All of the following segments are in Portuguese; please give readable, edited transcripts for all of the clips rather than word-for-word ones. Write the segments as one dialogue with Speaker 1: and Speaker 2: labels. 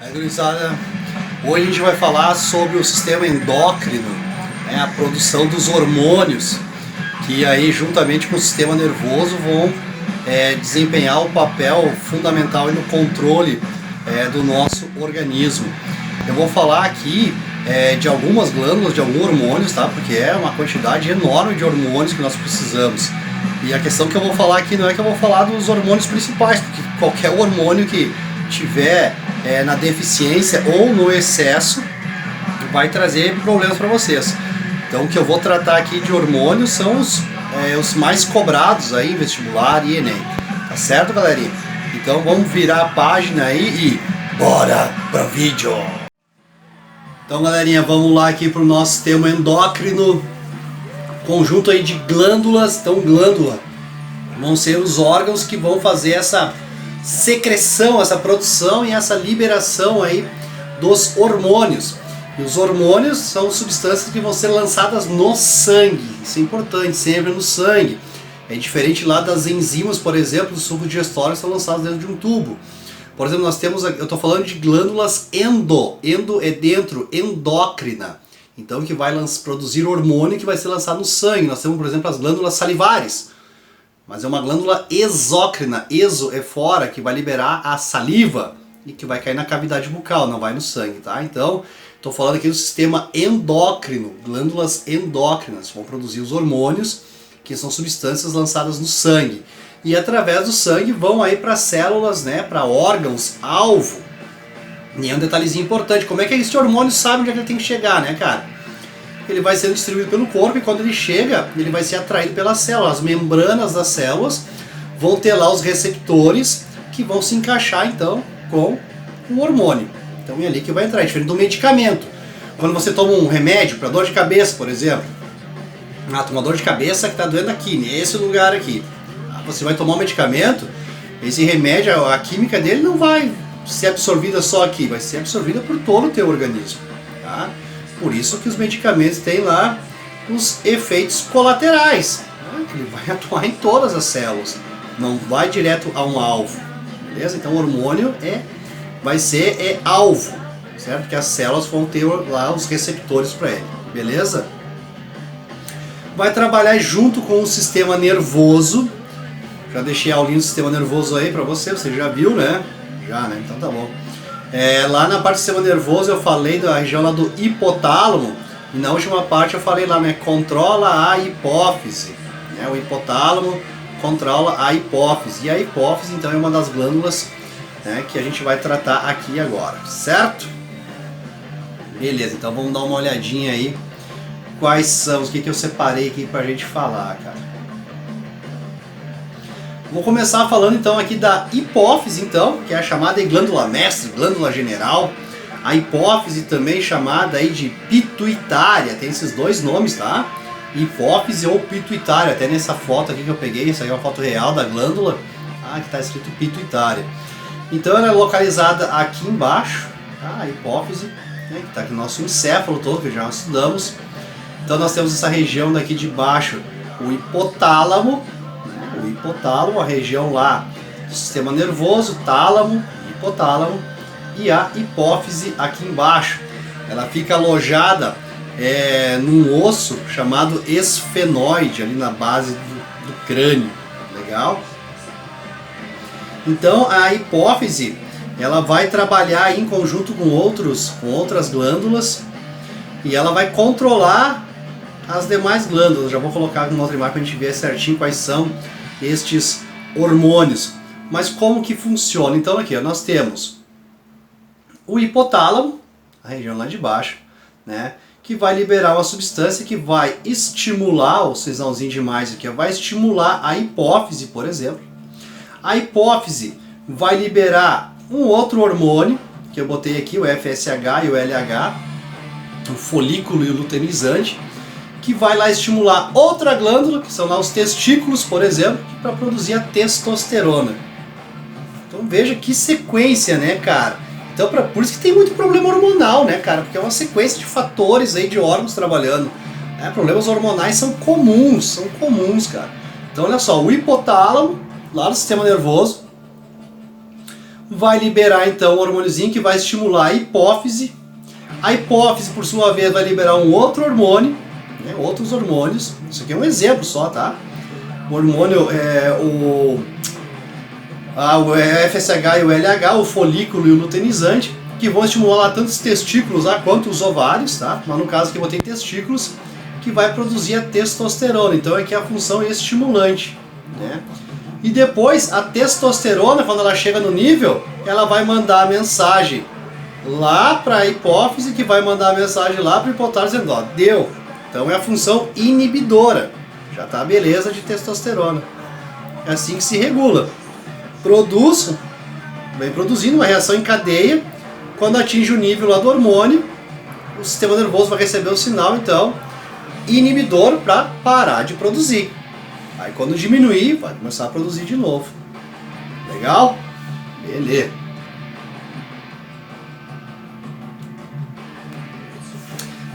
Speaker 1: Aí, gurizada, hoje a gente vai falar sobre o sistema endócrino, né, a produção dos hormônios, que aí juntamente com o sistema nervoso vão desempenhar o papel fundamental no controle do nosso organismo. Eu vou falar aqui de algumas glândulas, de alguns hormônios, tá? Porque é uma quantidade enorme de hormônios que nós precisamos. E a questão que eu vou falar aqui não é que eu vou falar dos hormônios principais, porque qualquer hormônio que tiver na deficiência ou no excesso vai trazer problemas para vocês. Então o que eu vou tratar aqui de hormônios são os mais cobrados aí em vestibular e Enem. Tá certo, galerinha? Então vamos virar a página aí e bora pro vídeo! Então, galerinha, vamos lá aqui pro nosso sistema endócrino, conjunto aí de glândulas. Então, glândula vão ser os órgãos que vão fazer essa secreção, essa produção e essa liberação aí dos hormônios. E os hormônios são substâncias que vão ser lançadas no sangue. Isso é importante, sempre no sangue. É diferente lá das enzimas, por exemplo, do suco digestório, que são lançadas dentro de um tubo. Por exemplo, nós temos, eu estou falando de glândulas endo é dentro, endócrina. Então que vai produzir hormônio que vai ser lançado no sangue. Nós temos, por exemplo, as glândulas salivares. Mas é uma glândula exócrina, exo é fora, que vai liberar a saliva e que vai cair na cavidade bucal, não vai no sangue, tá? Então, estou falando aqui do sistema endócrino, glândulas endócrinas, vão produzir os hormônios, que são substâncias lançadas no sangue. E através do sangue vão aí para células, né, para órgãos-alvo. E é um detalhezinho importante, como é que esse hormônio sabe onde é que ele tem que chegar, né, cara? Ele vai sendo distribuído pelo corpo e quando ele chega, ele vai ser atraído pelas células. As membranas das células vão ter lá os receptores que vão se encaixar então com o hormônio. Então é ali que vai entrar, é diferente do medicamento. Quando você toma um remédio para dor de cabeça, por exemplo, uma dor de cabeça que está doendo aqui, nesse lugar aqui. Você vai tomar um medicamento, esse remédio, a química dele não vai ser absorvida só aqui, vai ser absorvida por todo o teu organismo, tá? Por isso que os medicamentos têm lá os efeitos colaterais, né? Ele vai atuar em todas as células, não vai direto a um alvo, beleza? Então o hormônio vai ser alvo, certo? Que as células vão ter lá os receptores para ele, beleza? Vai trabalhar junto com o sistema nervoso. Já deixei a aulinha do sistema nervoso aí pra você já viu, né? Já, né? Então tá bom. Lá na parte do sistema nervoso eu falei da região lá do hipotálamo, e na última parte eu falei lá, né? Controla a hipófise. Né? O hipotálamo controla a hipófise. E a hipófise, então, é uma das glândulas, né, que a gente vai tratar aqui agora, certo? Beleza, então vamos dar uma olhadinha aí. Quais são, o que eu separei aqui pra gente falar, cara. Vou começar falando então aqui da hipófise, então, que é a chamada glândula mestre, glândula general. A hipófise também chamada aí de pituitária, tem esses dois nomes, tá? Hipófise ou pituitária, até nessa foto aqui que eu peguei, essa aí é uma foto real da glândula, que está escrito pituitária. Então ela é localizada aqui embaixo, tá? A hipófise, né, que está aqui no nosso encéfalo todo, que já estudamos. Então nós temos essa região daqui de baixo, o hipotálamo. O hipotálamo, a região lá do sistema nervoso, tálamo, hipotálamo, e a hipófise aqui embaixo. Ela fica alojada num osso chamado esfenoide, ali na base do crânio. Legal? Então a hipófise ela vai trabalhar em conjunto com outras glândulas e ela vai controlar as demais glândulas. Já vou colocar uma outra imagem para a gente ver certinho quais são estes hormônios. Mas como que funciona? Então aqui ó, nós temos o hipotálamo, a região lá de baixo, né, que vai liberar uma substância que vai estimular, o sinalzinho de mais aqui, ó, vai estimular a hipófise, por exemplo. A hipófise vai liberar um outro hormônio, que eu botei aqui, o FSH e o LH, o folículo e o luteinizante, que vai lá estimular outra glândula, que são lá os testículos, por exemplo, para produzir a testosterona. Então veja que sequência, né, cara? Então por isso que tem muito problema hormonal, né, cara? Porque é uma sequência de fatores aí, de órgãos trabalhando. Problemas hormonais são comuns, cara. Então olha só, o hipotálamo, lá no sistema nervoso, vai liberar então um hormôniozinho que vai estimular a hipófise. A hipófise, por sua vez, vai liberar um outro hormônio, né, outros hormônios. Isso aqui é um exemplo só, tá? O hormônio o FSH e o LH, o folículo e o luteinizante, que vão estimular lá tanto os testículos quanto os ovários, tá? Mas no caso aqui eu botei testículos, que vai produzir a testosterona. Então aqui a função é estimulante, né? E depois a testosterona, quando ela chega no nível, ela vai mandar a mensagem lá para a hipófise, que vai mandar a mensagem lá para o hipotálamo dizendo, ó, deu. Então é a função inibidora. Já tá a beleza de testosterona. É assim que se regula. Vem produzindo uma reação em cadeia. Quando atinge o nível lá do hormônio, o sistema nervoso vai receber o sinal, então, inibidor para parar de produzir. Aí quando diminuir, vai começar a produzir de novo. Legal? Beleza.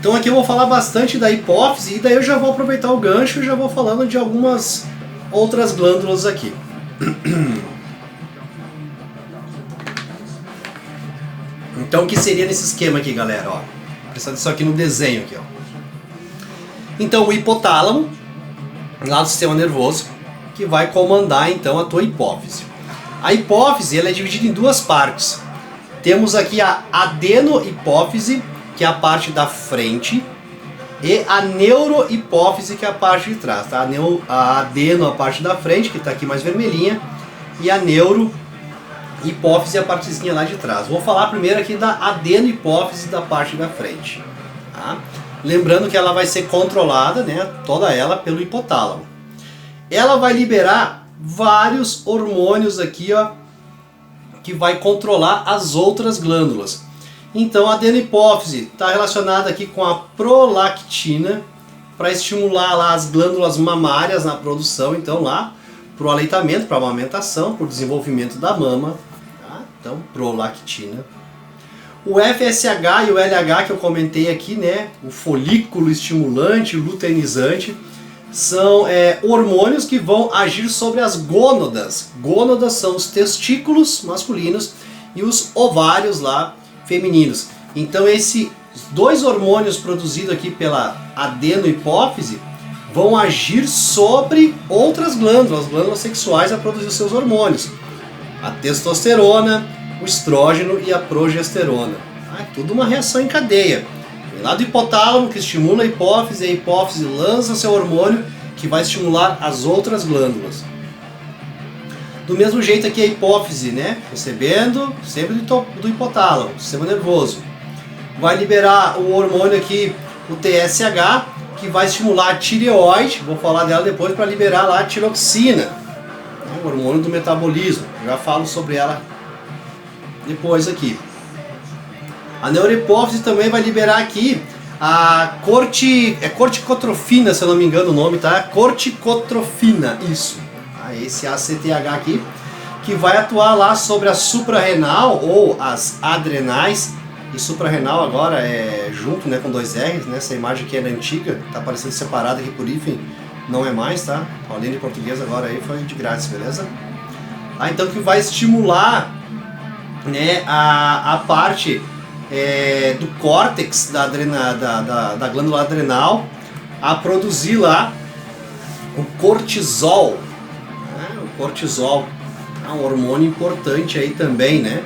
Speaker 1: Então aqui eu vou falar bastante da hipófise e daí eu já vou aproveitar o gancho e já vou falando de algumas outras glândulas aqui. Então o que seria nesse esquema aqui, galera? Ó, presta atenção aqui no desenho aqui, ó. Então o hipotálamo, lá do sistema nervoso, que vai comandar então a tua hipófise. A hipófise ela é dividida em duas partes. Temos aqui a adenohipófise, que é a parte da frente, e a neurohipófise, que é a parte de trás, tá? A adeno, a parte da frente, que está aqui mais vermelhinha, e a neurohipófise, a partezinha lá de trás. Vou falar primeiro aqui da adenohipófise, da parte da frente, tá? Lembrando que ela vai ser controlada, né, toda ela pelo hipotálamo. Ela vai liberar vários hormônios aqui, ó, que vai controlar as outras glândulas. Então a adenohipófise está relacionada aqui com a prolactina, para estimular lá as glândulas mamárias na produção, então lá para o aleitamento, para a amamentação, para o desenvolvimento da mama, tá? Então prolactina. O FSH e o LH que eu comentei aqui, né, o folículo estimulante, o luteinizante, são hormônios que vão agir sobre as gônadas. Gônadas são os testículos masculinos e os ovários lá femininos. Então esses dois hormônios produzidos aqui pela adenohipófise vão agir sobre outras glândulas, as glândulas sexuais, a produzir os seus hormônios. A testosterona, o estrógeno e a progesterona. É tudo uma reação em cadeia. Vem lá do hipotálamo, que estimula a hipófise lança seu hormônio que vai estimular as outras glândulas. Do mesmo jeito aqui a hipófise, né, recebendo sempre do hipotálamo, sistema nervoso. Vai liberar o hormônio aqui, o TSH, que vai estimular a tireoide, vou falar dela depois, para liberar lá a tiroxina, né, o hormônio do metabolismo. Já falo sobre ela depois aqui. A neurohipófise também vai liberar aqui a corticotrofina, se eu não me engano o nome, tá? Corticotrofina, isso. Esse ACTH aqui, que vai atuar lá sobre a suprarrenal ou as adrenais. E suprarrenal agora é junto, né, com dois R's, né? Essa imagem aqui era antiga, tá aparecendo separada aqui por hífen, não é mais, tá? A linha de português agora aí foi de grátis, beleza? Então que vai estimular, né, a parte do córtex da glândula adrenal a produzir lá o cortisol. O cortisol é um hormônio importante aí também, né?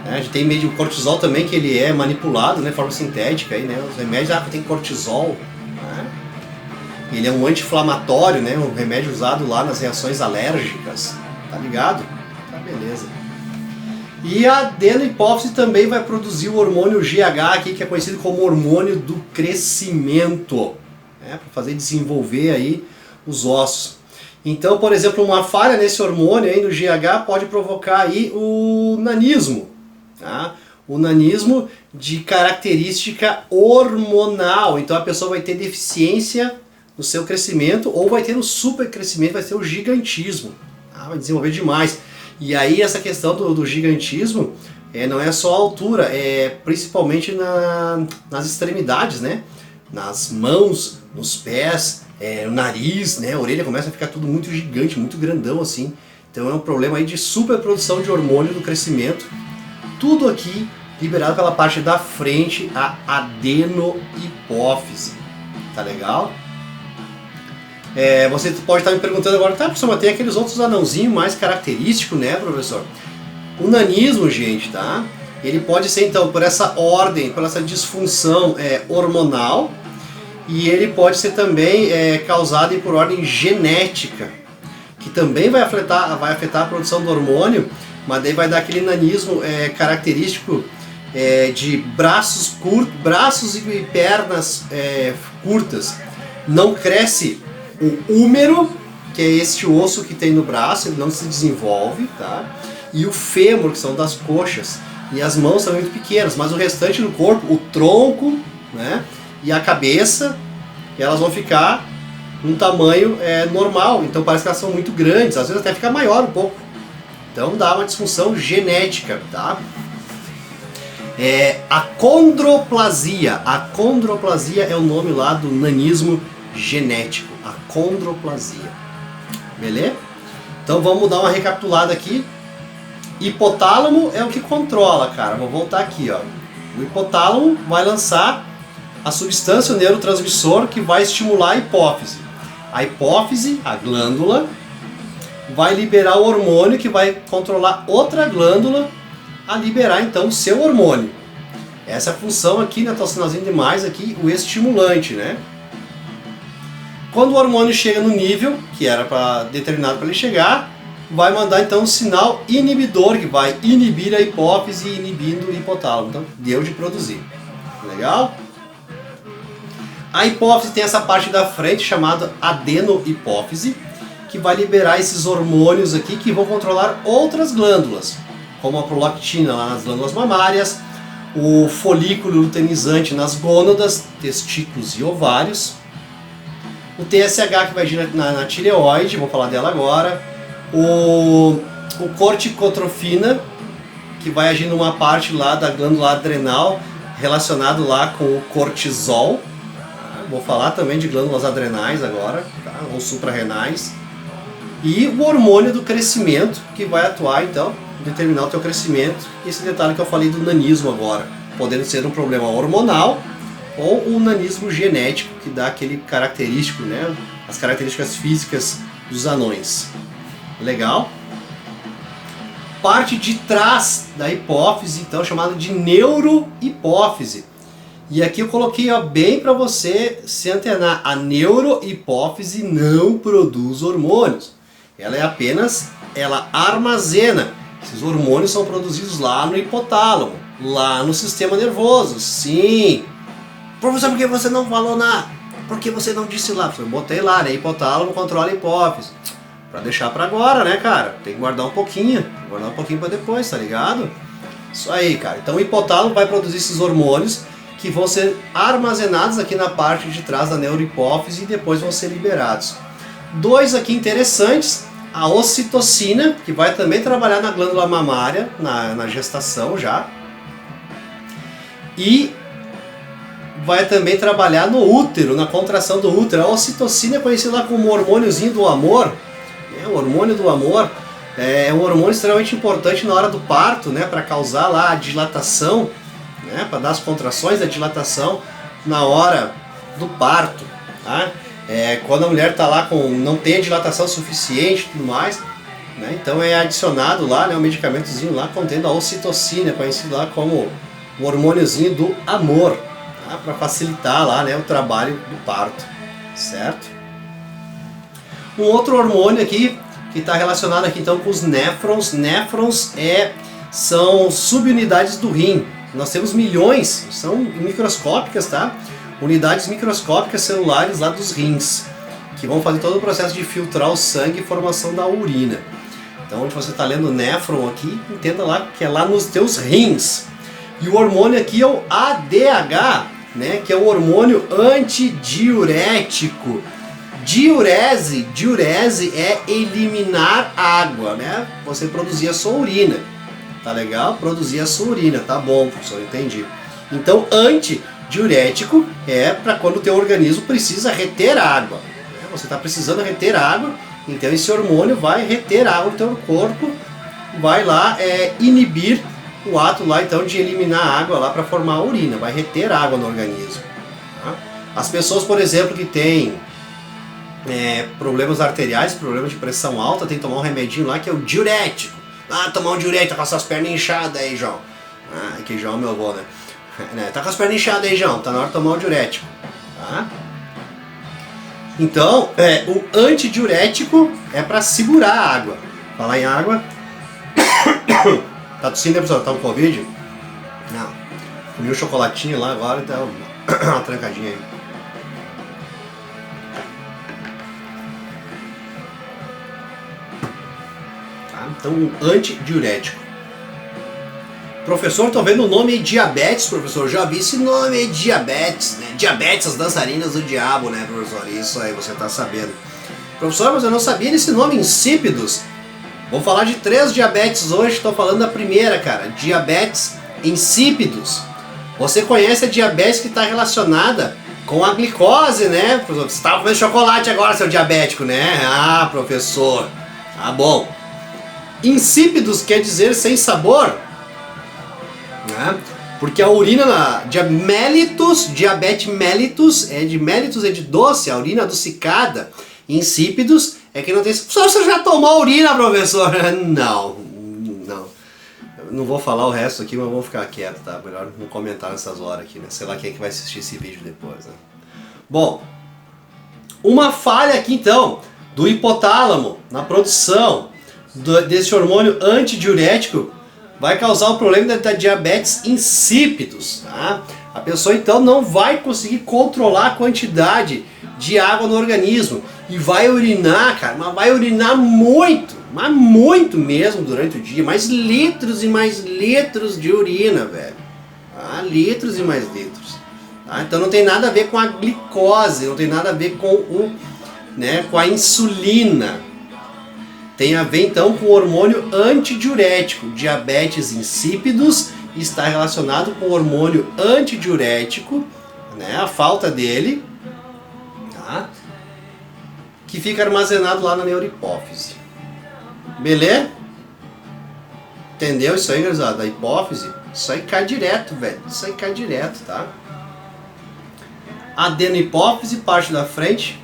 Speaker 1: A gente tem meio de cortisol também, que ele é manipulado, né, de forma sintética aí, né? Os remédios tem cortisol, né? Ele é um anti-inflamatório, né? Um remédio usado lá nas reações alérgicas, tá ligado? Tá, beleza. E a adenohipófise também vai produzir o hormônio GH aqui, que é conhecido como hormônio do crescimento, né? Para fazer desenvolver aí os ossos. Então, por exemplo, uma falha nesse hormônio aí no GH pode provocar aí o nanismo, tá? O nanismo de característica hormonal. Então a pessoa vai ter deficiência no seu crescimento ou vai ter um supercrescimento, vai ter o gigantismo, tá? Vai desenvolver demais. E aí essa questão do gigantismo não é só a altura, é principalmente nas extremidades, né? Nas mãos, nos pés, o nariz, né? A orelha começa a ficar tudo muito gigante, muito grandão assim. Então é um problema aí de superprodução de hormônio do crescimento. Tudo aqui liberado pela parte da frente, a adenohipófise. Tá legal? Você pode estar me perguntando agora, tá, professor, mas tem aqueles outros anãozinhos mais característicos, né, professor? O nanismo, gente, tá? Ele pode ser, então, por essa ordem, por essa disfunção hormonal, e ele pode ser também causado por ordem genética, que também vai afetar a produção do hormônio, mas daí vai dar aquele nanismo característico de braços e pernas curtas. Não cresce o húmero, que é este osso que tem no braço, ele não se desenvolve, tá? E o fêmur, que são das coxas, e as mãos são muito pequenas, mas o restante do corpo, o tronco, né, e a cabeça, elas vão ficar num tamanho normal, então parece que elas são muito grandes, às vezes até fica maior um pouco. Então dá uma disfunção genética, tá? Acondroplasia é o nome lá do nanismo genético, acondroplasia. Beleza? Então vamos dar uma recapitulada aqui. Hipotálamo é o que controla, cara. Vou voltar aqui, ó. O hipotálamo vai lançar a substância, o neurotransmissor, que vai estimular a hipófise. A hipófise, a glândula, vai liberar o hormônio que vai controlar outra glândula a liberar então o seu hormônio. Essa é a função aqui, né? Tô sinalzinho demais aqui, o estimulante, né? Quando o hormônio chega no nível que era determinado para ele chegar, vai mandar então um sinal inibidor que vai inibir a hipófise, inibindo o hipotálamo. Então deu de produzir. Legal? A hipófise tem essa parte da frente chamada adenohipófise, que vai liberar esses hormônios aqui que vão controlar outras glândulas, como a prolactina lá nas glândulas mamárias, o folículo luteinizante nas gônadas, testículos e ovários, o TSH que vai agir na tireoide, vou falar dela agora, o corticotrofina, que vai agir numa parte lá da glândula adrenal, relacionado lá com o cortisol. Vou falar também de glândulas adrenais agora, tá? Ou suprarrenais. E o hormônio do crescimento, que vai atuar então, determinar o teu crescimento. Esse detalhe que eu falei do nanismo agora, podendo ser um problema hormonal ou um nanismo genético, que dá aquele característico, né? As características físicas dos anões. Legal? Parte de trás da hipófise, então, chamada de neurohipófise. E aqui eu coloquei bem para você se antenar. A neurohipófise não produz hormônios. Ela armazena. Esses hormônios são produzidos lá no hipotálamo, lá no sistema nervoso. Sim. Professor, por que você não falou nada? Por que você não disse lá? Eu botei lá, né? Hipotálamo controla a hipófise. Pra deixar pra agora, né, cara? Tem que guardar um pouquinho. Guardar um pouquinho pra depois, tá ligado? Isso aí, cara. Então o hipotálamo vai produzir esses hormônios que vão ser armazenados aqui na parte de trás da neurohipófise e depois vão ser liberados. Dois aqui interessantes, a ocitocina, que vai também trabalhar na glândula mamária, na gestação já, e vai também trabalhar no útero, na contração do útero. A ocitocina é conhecida como o hormôniozinho do amor, o hormônio do amor, é um hormônio extremamente importante na hora do parto, né, para causar lá a dilatação, né, para dar as contrações da dilatação na hora do parto, tá? Quando a mulher está lá não tem a dilatação suficiente e tudo mais, né, então é adicionado lá, né, um medicamentozinho lá contendo a ocitocina, conhecido lá como o hormôniozinho do amor, tá, para facilitar lá, né, o trabalho do parto, certo? Um outro hormônio aqui que está relacionado aqui então com os néfrons. Néfrons são subunidades do rim. Nós temos milhões, são microscópicas, tá? Unidades microscópicas celulares lá dos rins, que vão fazer todo o processo de filtrar o sangue e formação da urina. Então, onde você está lendo néfron aqui, entenda lá que é lá nos teus rins. E o hormônio aqui é o ADH, né? Que é o hormônio antidiurético. Diurese é eliminar água, né? Você produzir a sua urina. Tá legal? Produzir a sua urina, tá bom, professor, entendi. Então, antidiurético é para quando o teu organismo precisa reter água. Você está precisando reter água, Então esse hormônio vai reter água no teu corpo, vai lá inibir o ato lá então de eliminar a água lá para formar a urina, vai reter água no organismo. Tá? As pessoas, por exemplo, que têm problemas arteriais, problemas de pressão alta, tem que tomar um remedinho lá que é o diurético. Ah, tomar um diurético, tá com essas pernas inchadas aí, João. Ah, que João é meu avô, né? Tá com as pernas inchadas aí, João, tá na hora de tomar um diurético. Tá? Então, o antidiurético é para segurar a água. Falar em água. Tá tossindo, né, pessoal? Tá com Covid? Não. Comi um chocolatinho lá agora, então uma trancadinha aí. Tá? Então, um antidiurético. Professor, tô vendo o nome diabetes, professor. Já vi esse nome aí, diabetes, né? Diabetes, as dançarinas do diabo, né, professor? Isso aí, você tá sabendo. Professor, mas eu não sabia desse nome, insípidos. Vou falar de 3 diabetes hoje, estou falando da primeira, cara. Diabetes insípidos. Você conhece a diabetes que está relacionada com a glicose, né? Você estava comendo chocolate agora, seu diabético, né? Ah, professor. Tá bom. Insípidos quer dizer sem sabor. Né? Porque a urina diabetes mellitus é de doce, a urina adocicada. Insípidos é que não tem. Você já tomou urina, professor? Não. Eu não vou falar o resto aqui, mas vou ficar quieto, tá? Melhor não comentar nessas horas aqui, né? Sei lá quem é que vai assistir esse vídeo depois, né? Bom, uma falha aqui então do hipotálamo na produção desse hormônio antidiurético vai causar o problema da diabetes insípidos, tá? A pessoa então não vai conseguir controlar a quantidade de água no organismo e vai urinar, cara, mas vai urinar muito, mas muito mesmo durante o dia, mais litros e mais litros de urina, velho, tá? Litros e mais litros, tá? Então não tem nada a ver com a glicose, não tem nada a ver com com a insulina. Tem a ver então com o hormônio antidiurético. Diabetes insípidos está relacionado com o hormônio antidiurético, né? A falta dele, tá? Que fica armazenado lá na neurohipófise. Beleza? Entendeu isso aí, gurizada? A hipófise, isso aí cai direto, velho. Isso aí cai direto, tá? Adenohipófise, parte da frente,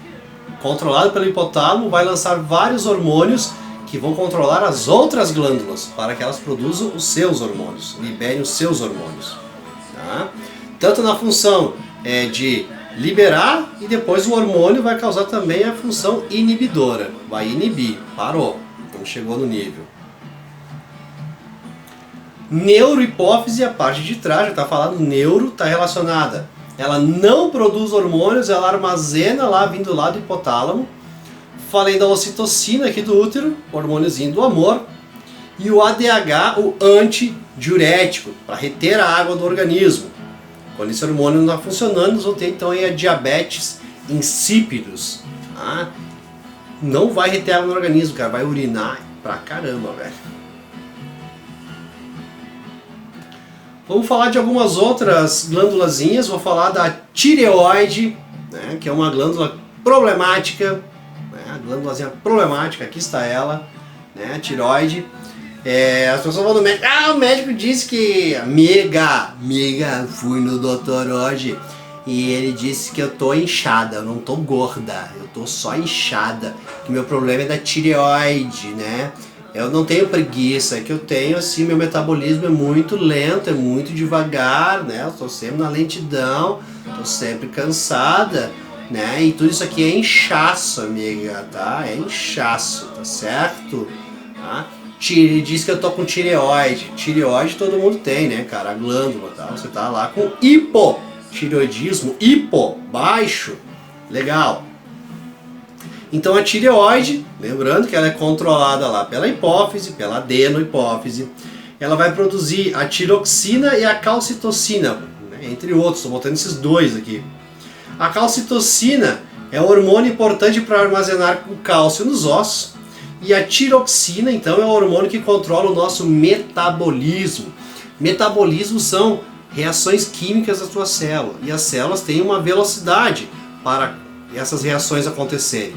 Speaker 1: controlado pelo hipotálamo, vai lançar vários hormônios que vão controlar as outras glândulas para que elas produzam os seus hormônios, liberem os seus hormônios. Tá? Tanto na função de liberar e depois o hormônio vai causar também a função inibidora. Vai inibir, parou, não chegou no nível. Neurohipófise, a parte de trás, já está falando, neuro está relacionada. Ela não produz hormônios, ela armazena lá, vindo lá do hipotálamo. Falei da ocitocina aqui do útero, hormôniozinho do amor. E o ADH, o antidiurético, para reter a água do organismo. Quando esse hormônio não está funcionando, nós vamos ter então aí a diabetes insípidos. Tá? Não vai reter água no organismo, cara, vai urinar pra caramba, velho. Vamos falar de algumas outras glândulazinhas. Vou falar da tireoide, né, que é uma glândula problemática, né, a glândulazinha problemática, aqui está ela, né, a tireoide. As pessoas vão no médico, o médico disse que, amiga, fui no doutor hoje e ele disse que eu tô inchada, eu não tô gorda, eu tô só inchada, que meu problema é da tireoide, né? Eu não tenho preguiça, é que eu tenho assim, meu metabolismo é muito lento, é muito devagar, né? Eu tô sempre na lentidão, tô sempre cansada, né? E tudo isso aqui é inchaço, amiga, tá? É inchaço, tá certo? Tá? Diz que eu tô com tireoide. Tireoide todo mundo tem, né, cara? A glândula, tá? Você tá lá com hipotireoidismo, baixo, legal. Então a tireoide, lembrando que ela é controlada lá pela hipófise, pela adenohipófise, ela vai produzir a tiroxina e a calcitocina, né, entre outros, estou botando esses dois aqui. A calcitocina é um hormônio importante para armazenar o cálcio nos ossos, e a tiroxina, então, é o hormônio que controla o nosso metabolismo. Metabolismo são reações químicas da tua célula, e as células têm uma velocidade para essas reações acontecerem.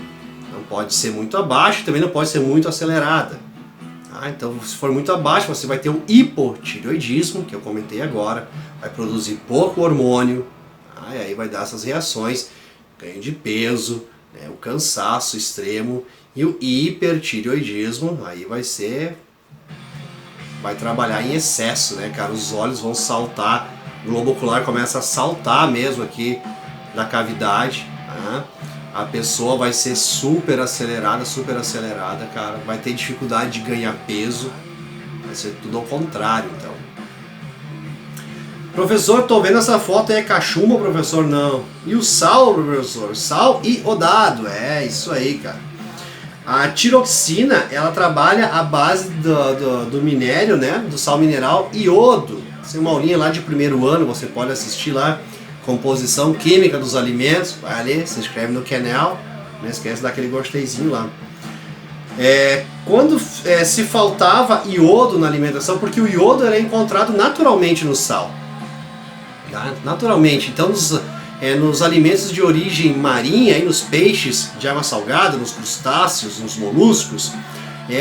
Speaker 1: pode ser muito abaixo, também não pode ser muito acelerada. Tá? Então, se for muito abaixo, você vai ter um hipotireoidismo, que eu comentei agora, vai produzir pouco hormônio, tá? E aí vai dar essas reações, ganho de peso, né? O cansaço extremo, e o hipertireoidismo, aí vai trabalhar em excesso, né, cara? Os olhos vão saltar, o globo ocular começa a saltar mesmo aqui da cavidade, né? A pessoa vai ser super acelerada, cara. Vai ter dificuldade de ganhar peso. Vai ser tudo ao contrário, então. Professor, tô vendo essa foto aí, é cachumba, professor? Não. E o sal, professor? Sal iodado. É, isso aí, cara. A tiroxina, ela trabalha à base do minério, né? Do sal mineral iodo. Tem uma aulinha lá de primeiro ano, você pode assistir lá. Composição química dos alimentos, vai ali, se inscreve no canal, não esquece daquele gosteizinho lá. Quando se faltava iodo na alimentação, porque o iodo é encontrado naturalmente no sal, tá? Naturalmente, então nos alimentos de origem marinha, aí nos peixes de água salgada, nos crustáceos, nos moluscos,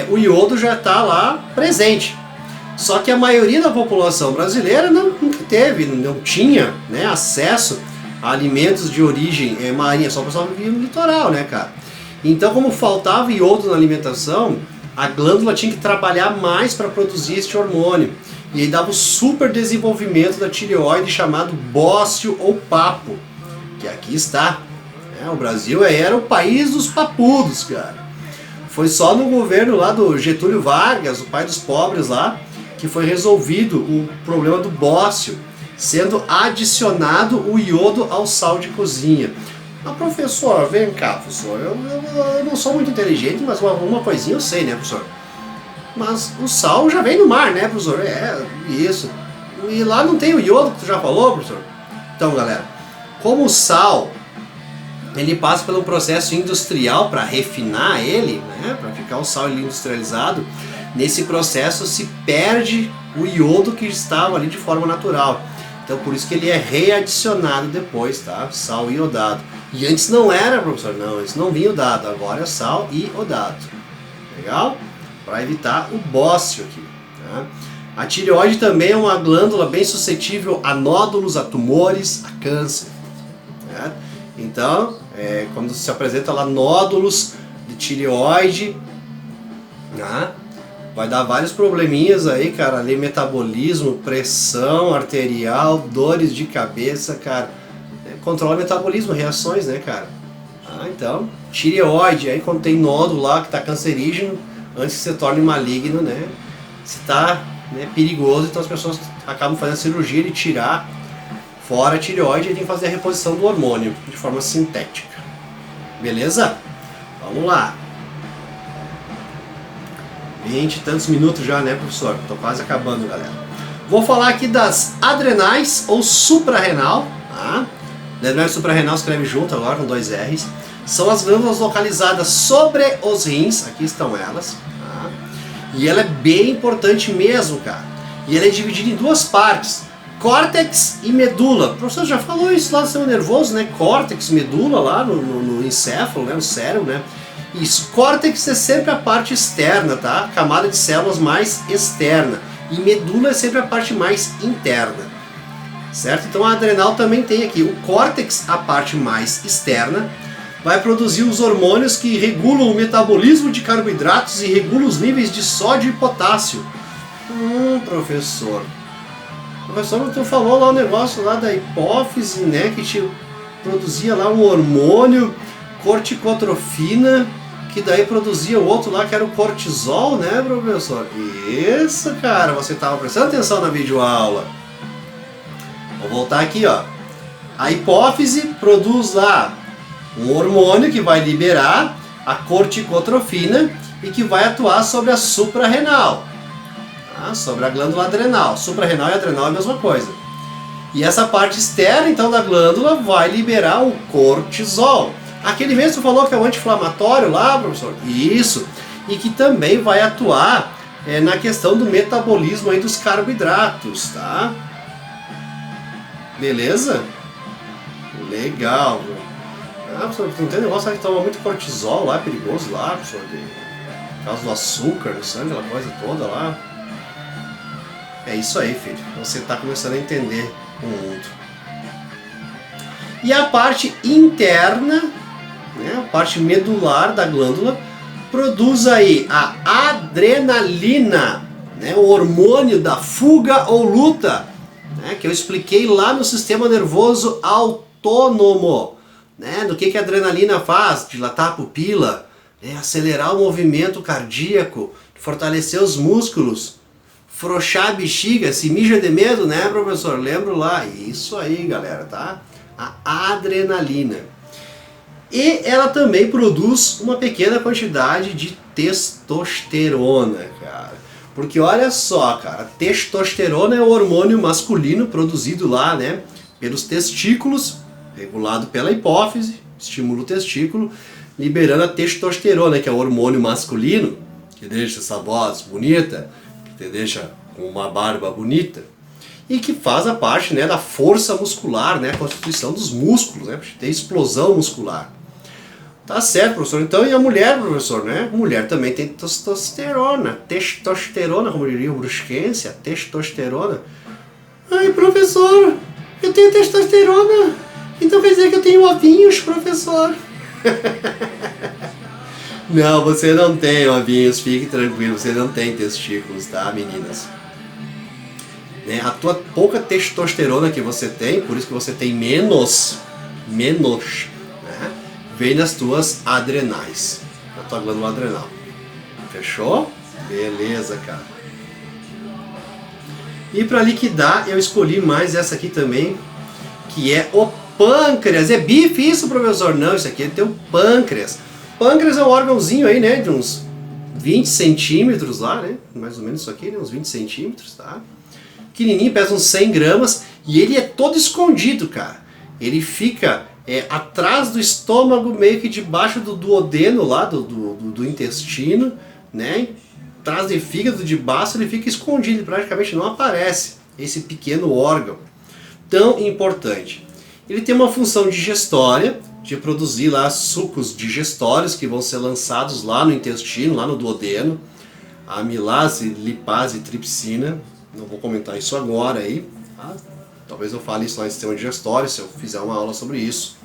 Speaker 1: o iodo já está lá presente. Só que a maioria da população brasileira nunca teve, não tinha, né, acesso a alimentos de origem marinha, só o pessoal vivia no litoral, né, cara? Então, como faltava iodo na alimentação, a glândula tinha que trabalhar mais para produzir este hormônio. E aí dava o super desenvolvimento da tireoide chamado bócio ou papo, que aqui está. O Brasil era o país dos papudos, cara. Foi só no governo lá do Getúlio Vargas, o pai dos pobres lá, que foi resolvido o problema do bócio, sendo adicionado o iodo ao sal de cozinha. Mas professor, vem cá, professor, eu não sou muito inteligente, mas uma coisinha eu sei, né, professor? Mas o sal já vem do mar, né, professor? Isso. E lá não tem o iodo que tu já falou, professor? Então, galera, como o sal, ele passa pelo processo industrial para refinar ele, né, para ficar o sal industrializado. Nesse processo se perde o iodo que estava ali de forma natural. Então por isso que ele é readicionado depois, tá? Sal iodado. E antes não era, professor, não, antes não vinha iodado, agora é sal iodado. Legal? Para evitar o bócio aqui. Tá? A tireoide também é uma glândula bem suscetível a nódulos, a tumores, a câncer. Tá? Então, quando se apresenta lá nódulos de tireoide, tá? Vai dar vários probleminhas aí, cara, ali, metabolismo, pressão arterial, dores de cabeça, cara. Controla o metabolismo, reações, né, cara? Então, tireoide, aí quando tem nódulo lá que tá cancerígeno, antes que se torne maligno, né? Se tá, né, perigoso, então as pessoas acabam fazendo cirurgia de tirar fora a tireoide e tem que fazer a reposição do hormônio de forma sintética. Beleza? Vamos lá. 20 e tantos minutos já, né, professor? Tô quase acabando, galera. Vou falar aqui das adrenais ou suprarrenal, tá? Adrenal e suprarrenal escreve junto agora com 2 R's. São as glândulas localizadas sobre os rins, aqui estão elas, tá? E ela é bem importante mesmo, cara. E ela é dividida em 2 partes, córtex e medula. O professor já falou isso lá no sistema nervoso, né? Córtex, medula lá no encéfalo, né? No cérebro, né? Isso, córtex é sempre a parte externa, tá? Camada de células mais externa. E medula é sempre a parte mais interna. Certo? Então a adrenal também tem aqui. O córtex, a parte mais externa, vai produzir os hormônios que regulam o metabolismo de carboidratos e regulam os níveis de sódio e potássio. Professor. Professor, tu falou lá o negócio lá da hipófise, né? Que te produzia lá um hormônio, corticotrofina, que daí produzia o outro lá que era o cortisol, né, professor? Isso, cara, você estava prestando atenção na videoaula. Vou voltar aqui, ó. A hipófise produz lá um hormônio que vai liberar a corticotrofina e que vai atuar sobre a suprarrenal, tá? Sobre a glândula adrenal. Suprarrenal e adrenal é a mesma coisa. E essa parte externa, então, da glândula vai liberar o cortisol. Aquele mesmo falou que é o anti-inflamatório lá, professor? Isso. E que também vai atuar na questão do metabolismo aí dos carboidratos, tá? Beleza? Legal. Ah, professor, não tem negócio que toma muito cortisol lá, é perigoso lá, professor, por causa do açúcar no sangue, aquela coisa toda lá. É isso aí, filho. Você está começando a entender o mundo. E a parte interna, né, a parte medular da glândula, produz aí a adrenalina, né, o hormônio da fuga ou luta, né, que eu expliquei lá no sistema nervoso autônomo. Né, do que a adrenalina faz? Dilatar a pupila, né, acelerar o movimento cardíaco, fortalecer os músculos, frouxar a bexiga, se mija de medo, né, professor? Lembro lá. Isso aí, galera, tá? A adrenalina. E ela também produz uma pequena quantidade de testosterona, cara. Porque olha só, cara, testosterona é o hormônio masculino produzido lá, né, pelos testículos, regulado pela hipófise, estimula o testículo, liberando a testosterona, que é o hormônio masculino, que deixa essa voz bonita, que te deixa com uma barba bonita, e que faz a parte, né, da força muscular, né, a constituição dos músculos, né, tem explosão muscular. Tá certo, professor. Então, e a mulher, professor, né? Mulher também tem testosterona, como diria o brusquense, a testosterona. Ai, professor, eu tenho testosterona, então quer dizer que eu tenho ovinhos, professor? Não, você não tem ovinhos, fique tranquilo, você não tem testículos, tá, meninas? Né? A tua pouca testosterona que você tem, por isso que você tem menos, né? Vem nas tuas adrenais, na tua glândula adrenal. Fechou? Beleza, cara. E para liquidar, eu escolhi mais essa aqui também, que é o pâncreas. É bife isso, professor? Não, isso aqui é teu pâncreas. Pâncreas é um órgãozinho aí, né, de uns 20 centímetros lá, né, mais ou menos isso aqui, né, uns 20 centímetros, tá? Pequenininho, pesa uns 100 gramas e ele é todo escondido, cara. Ele fica atrás do estômago, meio que debaixo do duodeno lá, do intestino, né? Atrás do fígado de baixo, ele fica escondido, praticamente não aparece esse pequeno órgão tão importante. Ele tem uma função digestória, de produzir lá sucos digestórios que vão ser lançados lá no intestino, lá no duodeno, a amilase, lipase e tripsina. Não vou comentar isso agora aí, tá? Talvez eu fale isso lá em sistema digestório, se eu fizer uma aula sobre isso.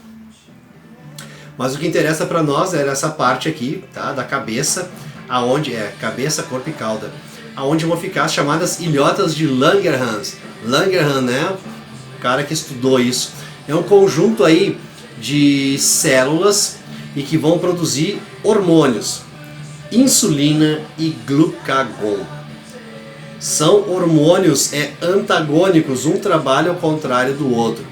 Speaker 1: Mas o que interessa para nós é essa parte aqui, tá? Da cabeça, aonde cabeça, corpo e cauda, aonde vão ficar as chamadas ilhotas de Langerhans. Langerhans, né? O cara que estudou isso. É um conjunto aí de células e que vão produzir hormônios, insulina e glucagon. São hormônios antagônicos, um trabalha ao contrário do outro.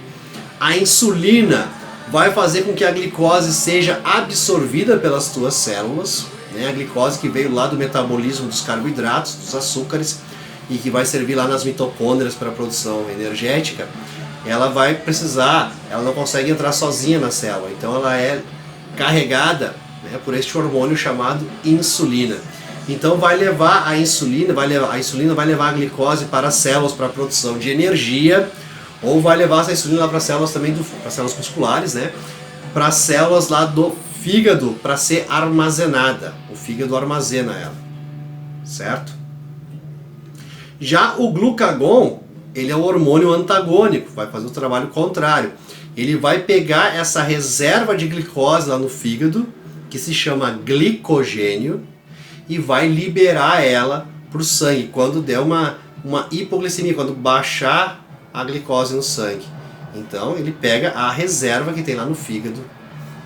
Speaker 1: A insulina vai fazer com que a glicose seja absorvida pelas tuas células, né? A glicose que veio lá do metabolismo dos carboidratos, dos açúcares, e que vai servir lá nas mitocôndrias para a produção energética. Ela vai precisar, ela não consegue entrar sozinha na célula, então ela é carregada, né, por este hormônio chamado insulina. Então vai levar a insulina vai levar a glicose para as células para a produção de energia, ou vai levar essa insulina lá para as células também, para células musculares, né, para as células lá do fígado para ser armazenada. O fígado armazena ela, certo? Já o glucagon, ele é um hormônio antagônico, vai fazer o trabalho contrário. Ele vai pegar essa reserva de glicose lá no fígado, que se chama glicogênio, e vai liberar ela para o sangue quando der uma hipoglicemia, quando baixar a glicose no sangue. Então ele pega a reserva que tem lá no fígado,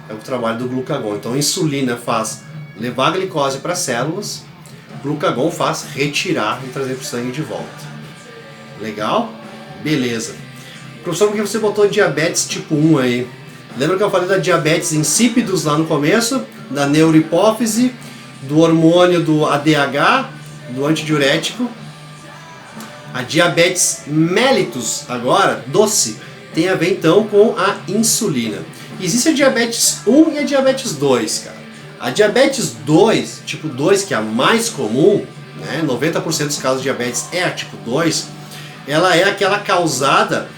Speaker 1: é o trabalho do glucagon. Então a insulina faz levar a glicose para as células, o glucagon faz retirar e trazer para o sangue de volta. Legal? Beleza. Professor, por que você botou diabetes tipo 1 aí? Lembra que eu falei da diabetes insípidos lá no começo? Da neurohipófise, do hormônio do ADH, do antidiurético. A diabetes mellitus, agora, doce, tem a ver então com a insulina. Existe a diabetes 1 e a diabetes 2, cara. A diabetes 2, tipo 2, que é a mais comum, né? 90% dos casos de diabetes é a tipo 2, ela é aquela causada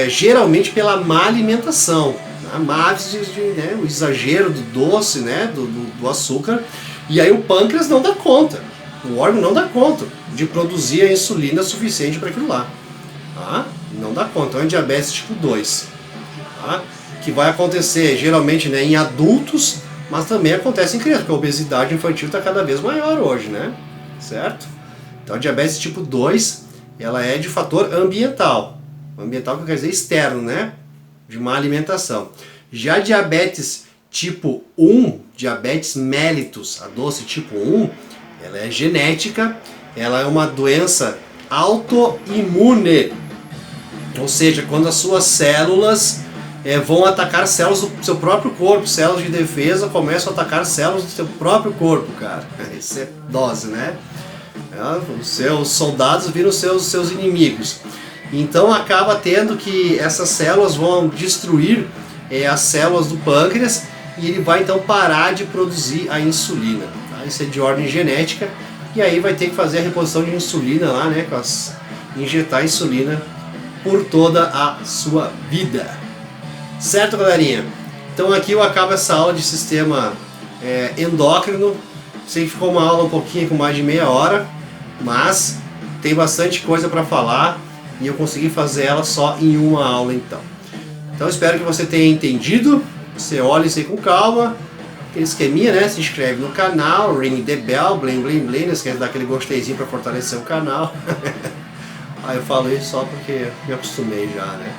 Speaker 1: geralmente pela má alimentação. Má né, o exagero do doce, né, do açúcar, e aí o pâncreas não dá conta, o órgão não dá conta de produzir a insulina suficiente para aquilo lá. Tá? Não dá conta, então é diabetes tipo 2. Tá? Que vai acontecer geralmente, né, em adultos, mas também acontece em crianças, porque a obesidade infantil está cada vez maior hoje, né? Certo? Então a diabetes tipo 2, ela é de fator ambiental. Ambiental que quer dizer externo, né? De má alimentação. Já diabetes tipo 1, diabetes mellitus, a doce tipo 1, ela é genética, ela é uma doença autoimune. Ou seja, quando as suas células vão atacar células do seu próprio corpo, células de defesa começam a atacar células do seu próprio corpo, cara. Isso é dose, né? Os seus soldados viram seus inimigos. Então acaba tendo que essas células vão destruir as células do pâncreas e ele vai então parar de produzir a insulina. Tá? Isso é de ordem genética e aí vai ter que fazer a reposição de insulina lá, né? Injetar insulina por toda a sua vida. Certo, galerinha? Então aqui eu acabo essa aula de sistema endócrino. Sei que ficou uma aula um pouquinho com mais de meia hora, mas tem bastante coisa para falar e eu consegui fazer ela só em uma aula então. Então espero que você tenha entendido. Você olha isso aí com calma, aquele esqueminha, né? Se inscreve no canal, ring the bell, blim blim blim, não esquece de dar aquele gosteizinho para fortalecer o canal. Aí eu falo isso só porque me acostumei já, né?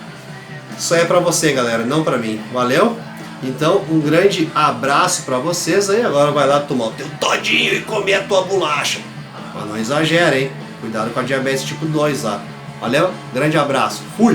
Speaker 1: Isso aí é pra você, galera, não pra mim. Valeu? Então, um grande abraço pra vocês aí. Agora vai lá tomar o teu todinho e comer a tua bolacha. Mas não exagera, hein? Cuidado com a diabetes tipo 2 lá. Valeu? Grande abraço. Fui!